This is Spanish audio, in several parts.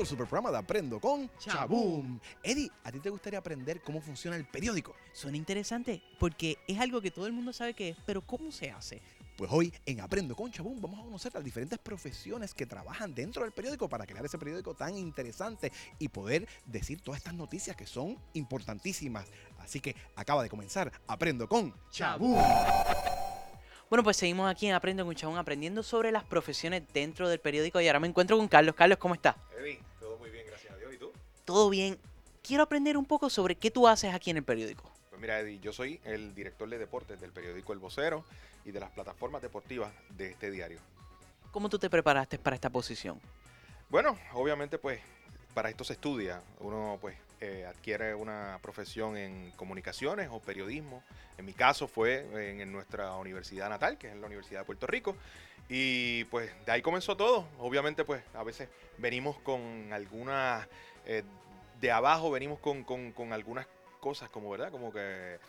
otro super programa de Aprendo con Chaboom. Eddie, ¿a ti te gustaría aprender cómo funciona el periódico? Suena interesante porque es algo que todo el mundo sabe que es, pero ¿cómo se hace? Pues hoy en Aprendo con Chaboom vamos a conocer las diferentes profesiones que trabajan dentro del periódico para crear ese periódico tan interesante y poder decir todas estas noticias que son importantísimas. Así que acaba de comenzar Aprendo con Chaboom. Bueno, pues seguimos aquí en Aprendo con Chabón aprendiendo sobre las profesiones dentro del periódico y ahora me encuentro con Carlos. Carlos, ¿cómo estás? Eddie, todo muy bien, gracias a Dios. ¿Y tú? Todo bien. Quiero aprender un poco sobre qué tú haces aquí en el periódico. Pues mira, Eddie, yo soy el director de deportes del periódico El Vocero y de las plataformas deportivas de este diario. ¿Cómo tú te preparaste para esta posición? Bueno, obviamente pues para esto se estudia. Uno pues adquiere una profesión en comunicaciones o periodismo. En mi caso fue en nuestra universidad natal, que es la Universidad de Puerto Rico. Y pues de ahí comenzó todo. Obviamente pues a veces venimos con algunas, de abajo venimos con algunas cosas como, ¿verdad? Como que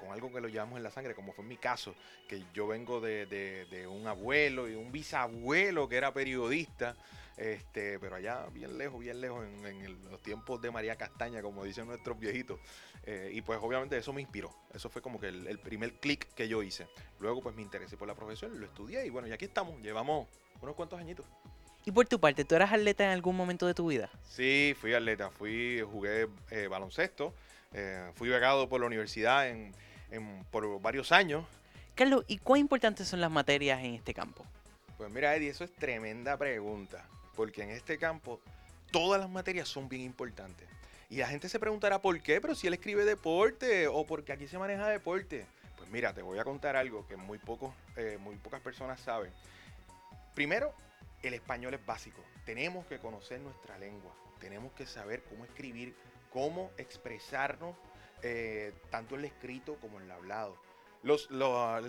con algo que lo llevamos en la sangre, como fue en mi caso, que yo vengo de un abuelo y un bisabuelo que era periodista, pero allá bien lejos en los tiempos de María Castaña, como dicen nuestros viejitos. Y pues obviamente eso me inspiró, eso fue como que el primer clic que yo hice. Luego pues me interesé por la profesión, lo estudié y bueno, y aquí estamos, llevamos unos cuantos añitos. Y por tu parte, ¿tú eras atleta en algún momento de tu vida? Sí, fui atleta, jugué baloncesto, fui becado por la universidad por varios años. Carlos, ¿y cuán importantes son las materias en este campo? Pues mira, Eddie, eso es tremenda pregunta, porque en este campo todas las materias son bien importantes. Y la gente se preguntará por qué, pero si él escribe deporte o porque aquí se maneja deporte. Pues mira, te voy a contar algo que muy pocas personas saben. Primero, el español es básico. Tenemos que conocer nuestra lengua. Tenemos que saber cómo escribir, cómo expresarnos, tanto en el escrito como en el hablado.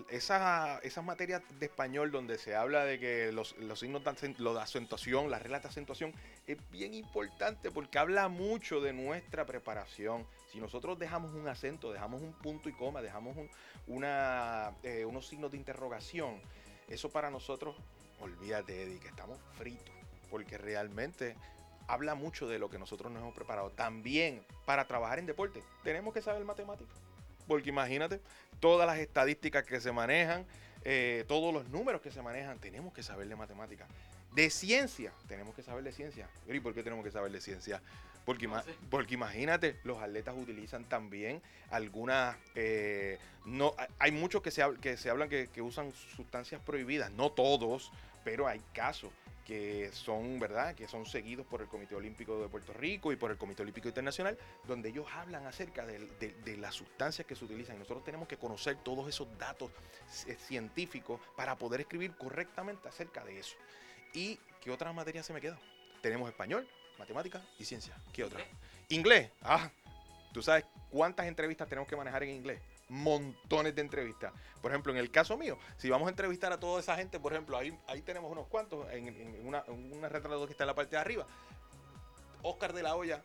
Esas materias de español donde se habla de que los signos de acentuación, las reglas de acentuación, es bien importante porque habla mucho de nuestra preparación. Si nosotros dejamos un acento, dejamos un punto y coma, dejamos unos signos de interrogación, eso para nosotros, olvídate, Eddie, que estamos fritos, porque realmente habla mucho de lo que nosotros nos hemos preparado. También para trabajar en deporte tenemos que saber matemáticas, porque imagínate todas las estadísticas que se manejan, todos los números que se manejan, tenemos que saber de matemáticas. De ciencia, tenemos que saber de ciencia. ¿Y por qué tenemos que saber de ciencia? Porque imagínate, los atletas utilizan también algunas, hay muchos que se hablan que usan sustancias prohibidas, no todos, pero hay casos que son, ¿verdad?, que son seguidos por el Comité Olímpico de Puerto Rico y por el Comité Olímpico Internacional, donde ellos hablan acerca de las sustancias que se utilizan. Nosotros tenemos que conocer todos esos datos científicos para poder escribir correctamente acerca de eso. ¿Y qué otras materias se me quedan? Tenemos español, matemáticas y ciencia. ¿Qué otra? Inglés. ¿Tú sabes cuántas entrevistas tenemos que manejar en inglés? Montones de entrevistas. Por ejemplo, en el caso mío, si vamos a entrevistar a toda esa gente, por ejemplo, ahí tenemos unos cuantos en una retrato que está en la parte de arriba. Oscar de la Hoya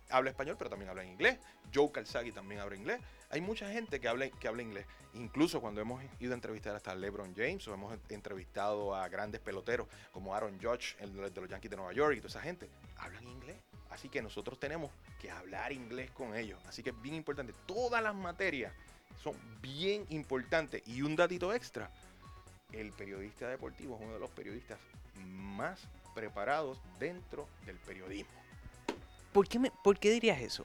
habla español, pero también habla en inglés. Joe Calzaghe también habla inglés. Hay mucha gente que habla inglés. Incluso cuando hemos ido a entrevistar hasta a LeBron James o hemos entrevistado a grandes peloteros como Aaron Judge, el de los Yankees de Nueva York, y toda esa gente, hablan inglés. Así que nosotros tenemos que hablar inglés con ellos. Así que es bien importante. Todas las materias son bien importantes. Y un datito extra, el periodista deportivo es uno de los periodistas más preparados dentro del periodismo. ¿Por qué dirías eso?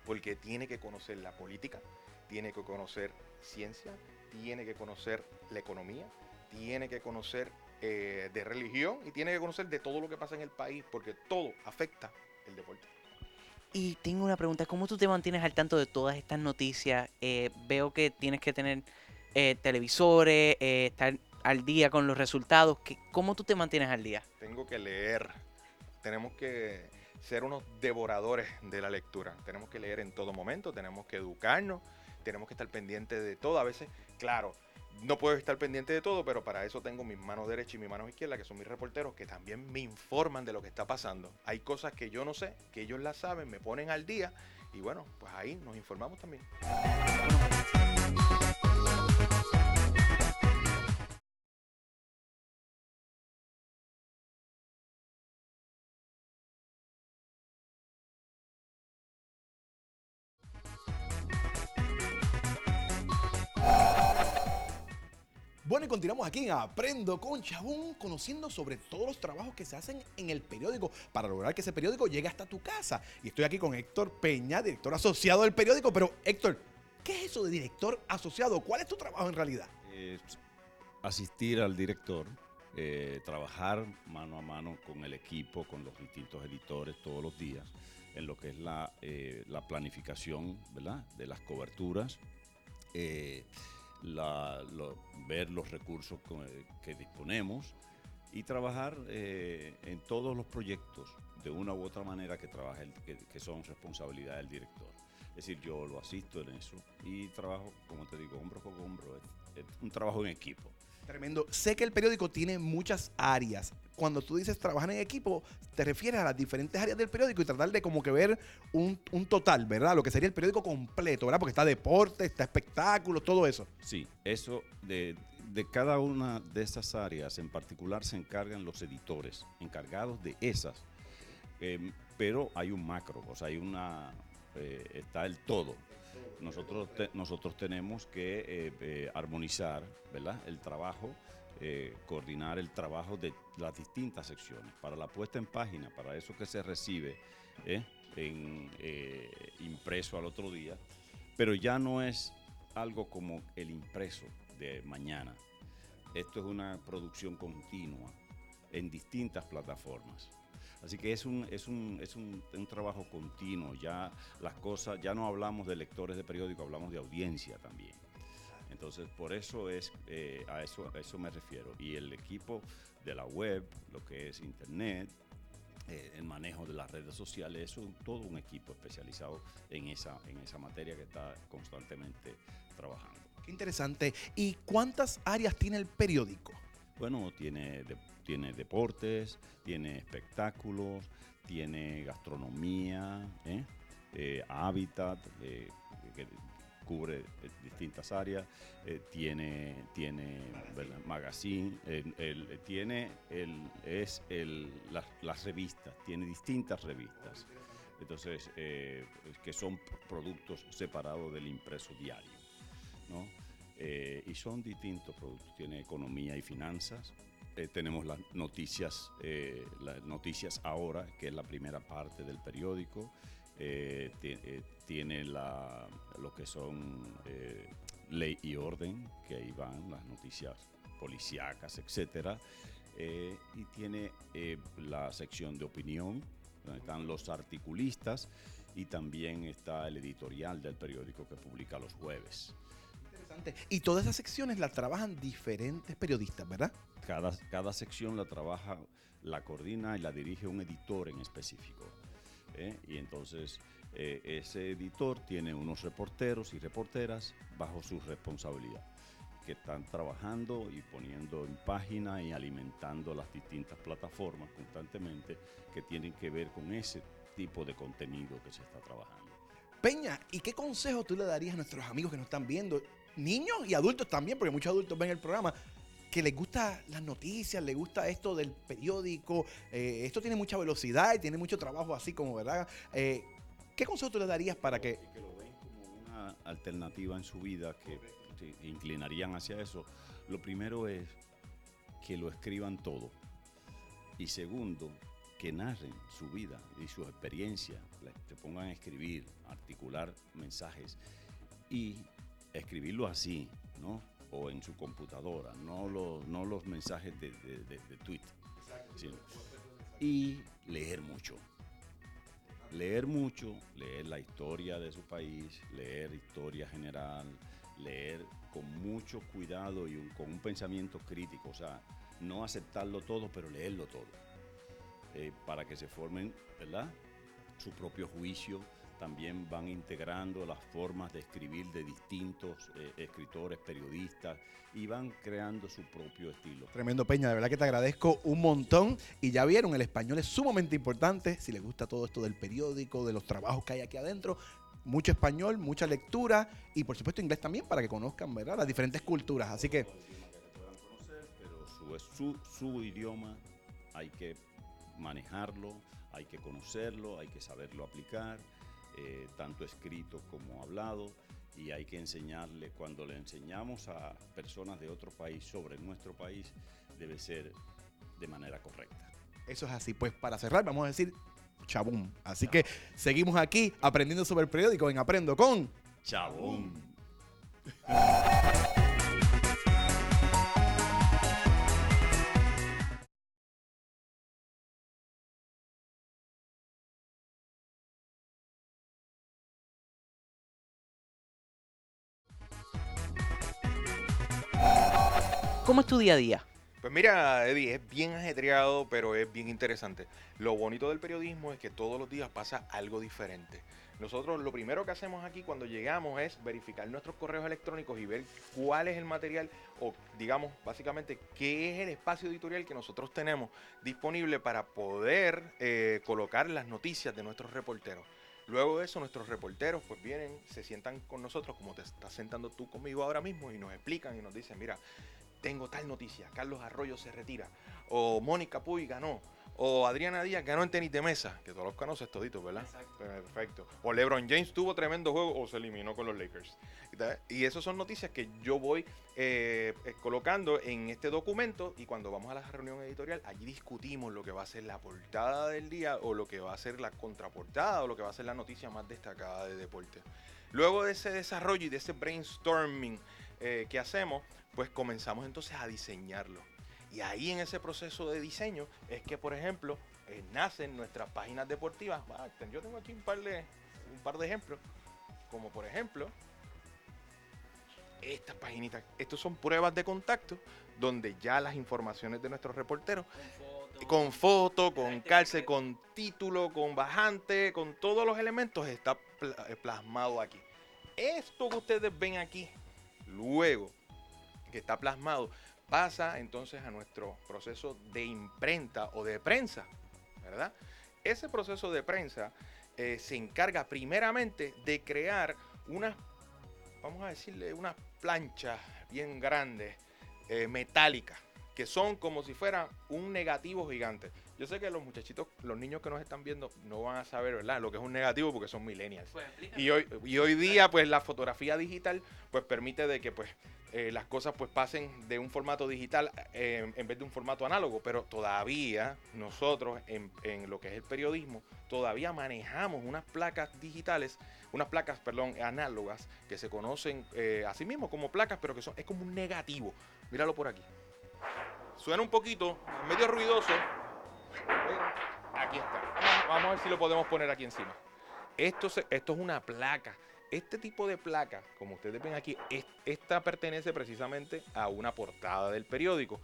Porque tiene que conocer la política, tiene que conocer ciencia, tiene que conocer la economía, tiene que conocer de religión y tiene que conocer de todo lo que pasa en el país, porque todo afecta el deporte. Y tengo una pregunta, ¿cómo tú te mantienes al tanto de todas estas noticias? Veo que tienes que tener televisores, estar al día con los resultados. ¿Cómo tú te mantienes al día? Tengo que leer, tenemos que ser unos devoradores de la lectura, tenemos que leer en todo momento, tenemos que educarnos, tenemos que estar pendientes de todo. A veces, claro, no puedo estar pendiente de todo, pero para eso tengo mis manos derecha y mis manos izquierda, que son mis reporteros, que también me informan de lo que está pasando. Hay cosas que yo no sé, que ellos las saben, me ponen al día, y bueno, pues ahí nos informamos también. Bueno, y continuamos aquí en Aprendo con Chabón, conociendo sobre todos los trabajos que se hacen en el periódico para lograr que ese periódico llegue hasta tu casa. Y estoy aquí con Héctor Peña, director asociado del periódico. Pero, Héctor, ¿qué es eso de director asociado? ¿Cuál es tu trabajo en realidad? Asistir al director, trabajar mano a mano con el equipo, con los distintos editores todos los días, en lo que es la planificación, ¿verdad?, de las coberturas, ver los recursos que disponemos y trabajar en todos los proyectos de una u otra manera que son responsabilidad del director. Es decir, yo lo asisto en eso y trabajo, como te digo, hombro con hombro. Es un trabajo en equipo. Tremendo. Sé que el periódico tiene muchas áreas. Cuando tú dices trabajar en equipo, te refieres a las diferentes áreas del periódico y tratar de como que ver un total, ¿verdad? Lo que sería el periódico completo, ¿verdad? Porque está deporte, está espectáculos, todo eso. Sí, eso de cada una de esas áreas en particular se encargan los editores, encargados de esas. Pero hay un macro, o sea, está el todo. Nosotros tenemos que armonizar, ¿verdad?, el trabajo, coordinar el trabajo de las distintas secciones para la puesta en página, para eso que se recibe impreso al otro día, pero ya no es algo como el impreso de mañana. Esto es una producción continua en distintas plataformas. Así que es un trabajo continuo. Ya las cosas, ya no hablamos de lectores de periódico, hablamos de audiencia también. Entonces, por eso a eso me refiero. Y el equipo de la web, lo que es internet, el manejo de las redes sociales, eso es todo un equipo especializado en esa materia que está constantemente trabajando. Qué interesante. ¿Y cuántas áreas tiene el periódico? Bueno, tiene deportes, tiene espectáculos, tiene gastronomía, hábitat, que cubre distintas áreas, tiene magazine, tiene las revistas, tiene distintas revistas, entonces que son productos separados del impreso diario, ¿no? Y son distintos productos, tiene economía y finanzas. Tenemos las noticias ahora, que es la primera parte del periódico. Tiene lo que son ley y orden, que ahí van las noticias policíacas, etcétera. Y tiene la sección de opinión, donde están los articulistas, y también está el editorial del periódico que publica los jueves. Y todas esas secciones las trabajan diferentes periodistas, ¿verdad? Cada sección la coordina y la dirige un editor en específico. Y entonces ese editor tiene unos reporteros y reporteras bajo su responsabilidad, que están trabajando y poniendo en página y alimentando las distintas plataformas constantemente que tienen que ver con ese tipo de contenido que se está trabajando. Peña, ¿y qué consejo tú le darías a nuestros amigos que nos están viendo? Niños y adultos también, porque muchos adultos ven el programa, que les gusta las noticias, les gusta esto del periódico, esto tiene mucha velocidad y tiene mucho trabajo así como, ¿verdad? ¿Qué consejo tú le darías para que... Y que lo ven como una alternativa en su vida, que se inclinarían hacia eso? Lo primero es que lo escriban todo. Y segundo, que narren su vida y sus experiencias, se pongan a escribir, articular mensajes y escribirlo así, ¿no? O en su computadora, no los mensajes de Twitter. Sino, y leer mucho. Leer la historia de su país, leer historia general, leer con mucho cuidado y con un pensamiento crítico, o sea, no aceptarlo todo, pero leerlo todo, para que se formen, ¿verdad?, su propio juicio. También van integrando las formas de escribir de distintos escritores, periodistas, y van creando su propio estilo. Tremendo, Peña, de verdad que te agradezco un montón. Y ya vieron, el español es sumamente importante. Si les gusta todo esto del periódico, de los trabajos que hay aquí adentro, mucho español, mucha lectura y por supuesto inglés también para que conozcan, ¿verdad?, las diferentes culturas. Así que... puedan conocer, pero su idioma hay que manejarlo, hay que conocerlo, hay que saberlo aplicar. Tanto escrito como hablado, y hay que enseñarle, cuando le enseñamos a personas de otro país sobre nuestro país, debe ser de manera correcta. Eso es así. Pues para cerrar, vamos a decir chabum. Así que seguimos aquí aprendiendo sobre el periódico en Aprendo con ¡Chabum! ¿Cómo es tu día a día? Pues mira, Eddie, es bien ajetreado, pero es bien interesante. Lo bonito del periodismo es que todos los días pasa algo diferente. Nosotros lo primero que hacemos aquí cuando llegamos es verificar nuestros correos electrónicos y ver cuál es el material o digamos básicamente qué es el espacio editorial que nosotros tenemos disponible para poder colocar las noticias de nuestros reporteros. Luego de eso nuestros reporteros pues vienen, se sientan con nosotros como te estás sentando tú conmigo ahora mismo y nos explican y nos dicen, mira, tengo tal noticia, Carlos Arroyo se retira, o Mónica Puy ganó, o Adriana Díaz ganó en tenis de mesa, que todos los conoces toditos, ¿verdad? Exacto. Perfecto. O LeBron James tuvo tremendo juego o se eliminó con los Lakers. Y esas son noticias que yo voy colocando en este documento y cuando vamos a la reunión editorial, allí discutimos lo que va a ser la portada del día o lo que va a ser la contraportada o lo que va a ser la noticia más destacada de deporte. Luego de ese desarrollo y de ese brainstorming que hacemos, pues comenzamos entonces a diseñarlo. Y ahí en ese proceso de diseño es que, por ejemplo, nacen nuestras páginas deportivas. Yo tengo aquí un par de ejemplos, como por ejemplo, estas paginitas. Estos son pruebas de contacto, donde ya las informaciones de nuestros reporteros, con foto, con calce, con título, con bajante, con todos los elementos, está plasmado aquí. Esto que ustedes ven aquí, luego que está plasmado, pasa entonces a nuestro proceso de imprenta o de prensa, ¿verdad? Ese proceso de prensa se encarga primeramente de crear unas, vamos a decirle, unas planchas bien grandes, metálicas, que son como si fuera un negativo gigante. Yo sé que los muchachitos, los niños que nos están viendo no van a saber, ¿verdad?, lo que es un negativo porque son millennials. Pues, y hoy día, pues, la fotografía digital, pues, permite de que, pues, las cosas, pues, pasen de un formato digital en vez de un formato análogo. Pero todavía nosotros, en lo que es el periodismo, todavía manejamos unas placas digitales, análogas, que se conocen así mismo como placas, pero que es como un negativo. Míralo por aquí. Suena un poquito, medio ruidoso. Aquí está. Vamos a ver si lo podemos poner aquí encima. Esto es una placa. Este tipo de placa, como ustedes ven aquí, esta pertenece precisamente a una portada del periódico.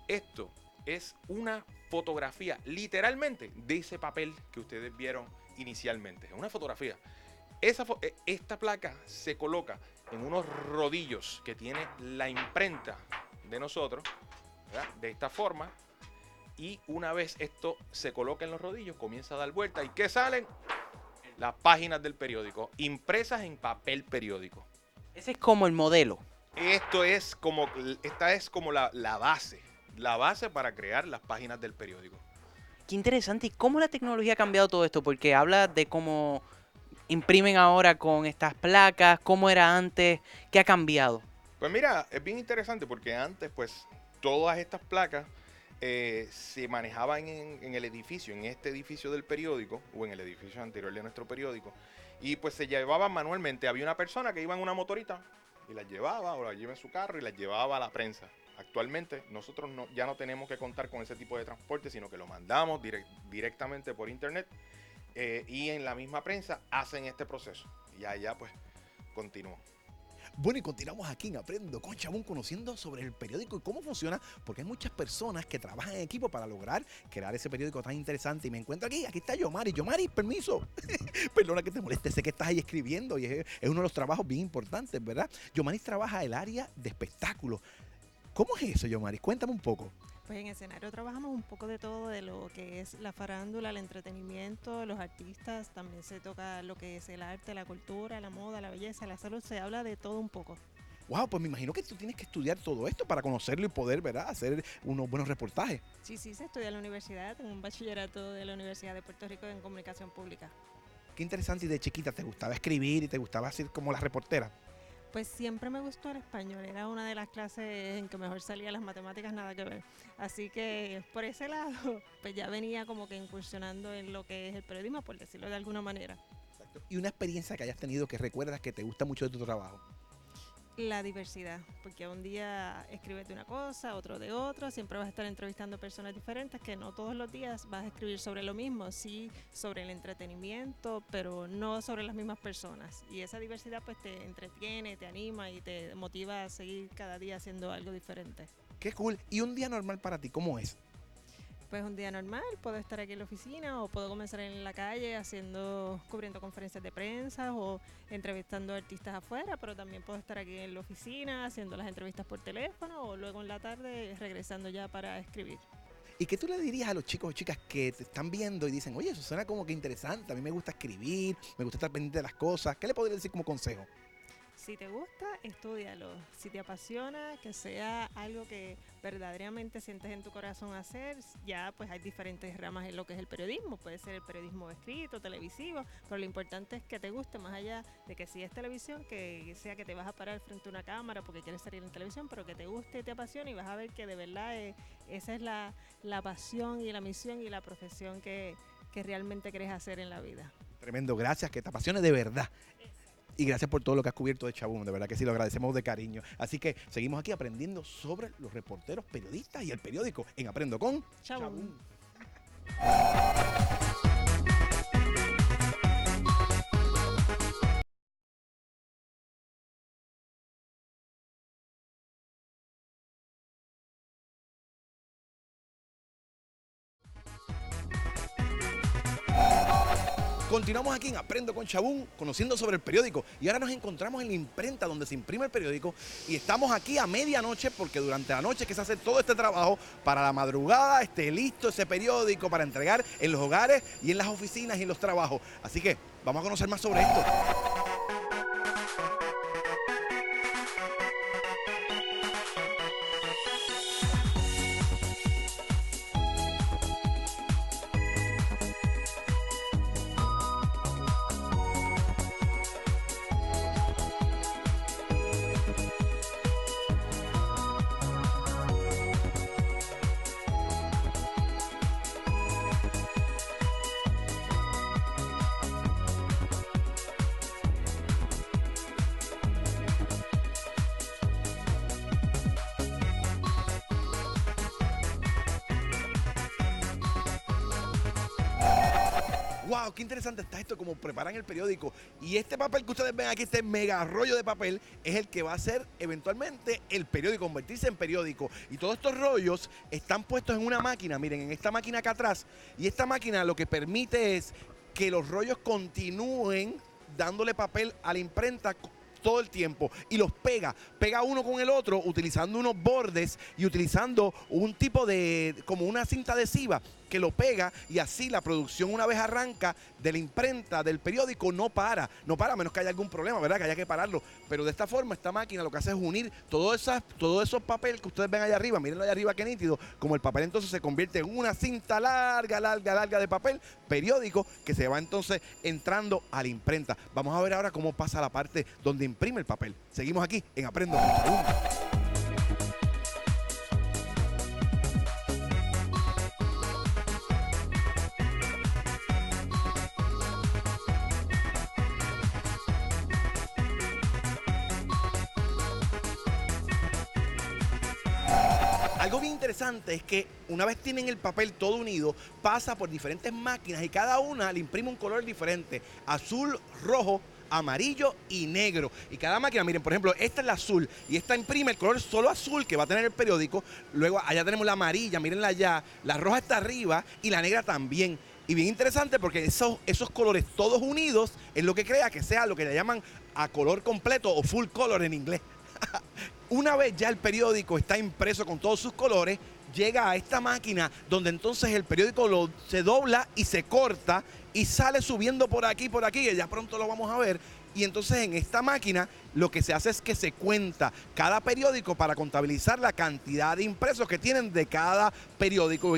Esto es una fotografía, literalmente, de ese papel que ustedes vieron inicialmente. Es una fotografía. Esta placa se coloca en unos rodillos que tiene la imprenta de nosotros, ¿verdad?, de esta forma. Y una vez esto se coloca en los rodillos, comienza a dar vuelta. ¿Y qué salen? Las páginas del periódico, impresas en papel periódico. Ese es como el modelo. Esta es como la base para crear las páginas del periódico. Qué interesante. ¿Y cómo la tecnología ha cambiado todo esto? Porque habla de cómo imprimen ahora con estas placas, cómo era antes, qué ha cambiado. Pues mira, es bien interesante porque antes, pues, todas estas placas se manejaban en el edificio, en este edificio del periódico o en el edificio anterior de nuestro periódico, y pues se llevaban manualmente. Había una persona que iba en una motorita y las llevaba, o las lleva en su carro y las llevaba a la prensa. Actualmente nosotros ya no tenemos que contar con ese tipo de transporte, sino que lo mandamos directamente por internet y en la misma prensa hacen este proceso y allá pues continúa. Bueno, y continuamos aquí en Aprendo con Chabum, conociendo sobre el periódico y cómo funciona, porque hay muchas personas que trabajan en equipo para lograr crear ese periódico tan interesante. Y me encuentro aquí está Yomari. Yomari, permiso. Perdona que te moleste, sé que estás ahí escribiendo y es uno de los trabajos bien importantes, ¿verdad? Yomari trabaja el área de espectáculos. ¿Cómo es eso, Yomari? Cuéntame un poco. Pues en escenario trabajamos un poco de todo, de lo que es la farándula, el entretenimiento, los artistas, también se toca lo que es el arte, la cultura, la moda, la belleza, la salud, se habla de todo un poco. Wow, pues me imagino que tú tienes que estudiar todo esto para conocerlo y poder, ¿verdad?, hacer unos buenos reportajes. Sí, se estudia en la universidad, tengo un bachillerato de la Universidad de Puerto Rico en Comunicación Pública. Qué interesante. Y de chiquita, ¿te gustaba escribir y te gustaba ser como la reportera? Pues siempre me gustó el español, era una de las clases en que mejor salía, las matemáticas nada que ver. Así que por ese lado, pues ya venía como que incursionando en lo que es el periodismo, por decirlo de alguna manera. Exacto. Y una experiencia que hayas tenido que recuerdas que te gusta mucho de tu trabajo. La diversidad, porque un día escribes de una cosa, otro de otra, siempre vas a estar entrevistando personas diferentes, que no todos los días vas a escribir sobre lo mismo, sí sobre el entretenimiento, pero no sobre las mismas personas. Y esa diversidad pues te entretiene, te anima y te motiva a seguir cada día haciendo algo diferente. Qué cool. ¿Y un día normal para ti cómo es? Pues un día normal, puedo estar aquí en la oficina o puedo comenzar en la calle cubriendo conferencias de prensa o entrevistando artistas afuera, pero también puedo estar aquí en la oficina haciendo las entrevistas por teléfono o luego en la tarde regresando ya para escribir. ¿Y qué tú le dirías a los chicos o chicas que te están viendo y dicen, oye, eso suena como que interesante, a mí me gusta escribir, me gusta estar pendiente de las cosas? ¿Qué le podrías decir como consejo? Si te gusta, estúdialo. Si te apasiona, que sea algo que verdaderamente sientes en tu corazón hacer, ya pues hay diferentes ramas en lo que es el periodismo. Puede ser el periodismo escrito, televisivo, pero lo importante es que te guste, más allá de que si es televisión, que sea que te vas a parar frente a una cámara porque quieres salir en televisión, pero que te guste y te apasione y vas a ver que de verdad esa es la pasión y la misión y la profesión que realmente quieres hacer en la vida. Tremendo, gracias, que te apasione de verdad. Y gracias por todo lo que has cubierto de Chaboom, de verdad que sí, lo agradecemos de cariño. Así que seguimos aquí aprendiendo sobre los reporteros, periodistas y el periódico en Aprendo con Chaboom. Continuamos aquí en Aprendo con Chaboom, conociendo sobre el periódico. Y ahora nos encontramos en la imprenta donde se imprime el periódico. Y estamos aquí a medianoche porque durante la noche que se hace todo este trabajo para la madrugada esté listo ese periódico para entregar en los hogares y en las oficinas y en los trabajos. Así que vamos a conocer más sobre esto. ¡Wow! ¡Qué interesante está esto! Como preparan el periódico. Y este papel que ustedes ven aquí, este mega rollo de papel, es el que va a ser eventualmente el periódico, convertirse en periódico. Y todos estos rollos están puestos en una máquina. Miren, en esta máquina acá atrás. Y esta máquina lo que permite es que los rollos continúen dándole papel a la imprenta todo el tiempo y los pega uno con el otro utilizando unos bordes y utilizando un tipo de, como una cinta adhesiva que lo pega, y así la producción, una vez arranca de la imprenta del periódico, no para a menos que haya algún problema, ¿verdad? Que haya que pararlo. Pero de esta forma esta máquina lo que hace es unir todos esos papeles que ustedes ven allá arriba, mírenlo allá arriba qué nítido, como el papel entonces se convierte en una cinta larga de papel periódico que se va entonces entrando a la imprenta. Vamos a ver ahora cómo pasa la parte donde imprime el papel. Seguimos aquí en Aprendo con Chaboom. Algo bien interesante es que una vez tienen el papel todo unido, pasa por diferentes máquinas y cada una le imprime un color diferente: azul, rojo, amarillo y negro. Y cada máquina, miren, por ejemplo, esta es la azul y esta imprime el color solo azul que va a tener el periódico. Luego allá tenemos la amarilla, mírenla allá, la roja está arriba y la negra también. Y bien interesante porque esos colores todos unidos es lo que crea que sea lo que le llaman a color completo o full color en inglés. Una vez ya el periódico está impreso con todos sus colores, llega a esta máquina donde entonces el periódico se dobla y se corta y sale subiendo por aquí, que ya pronto lo vamos a ver. Y entonces en esta máquina lo que se hace es que se cuenta cada periódico para contabilizar la cantidad de impresos que tienen de cada periódico.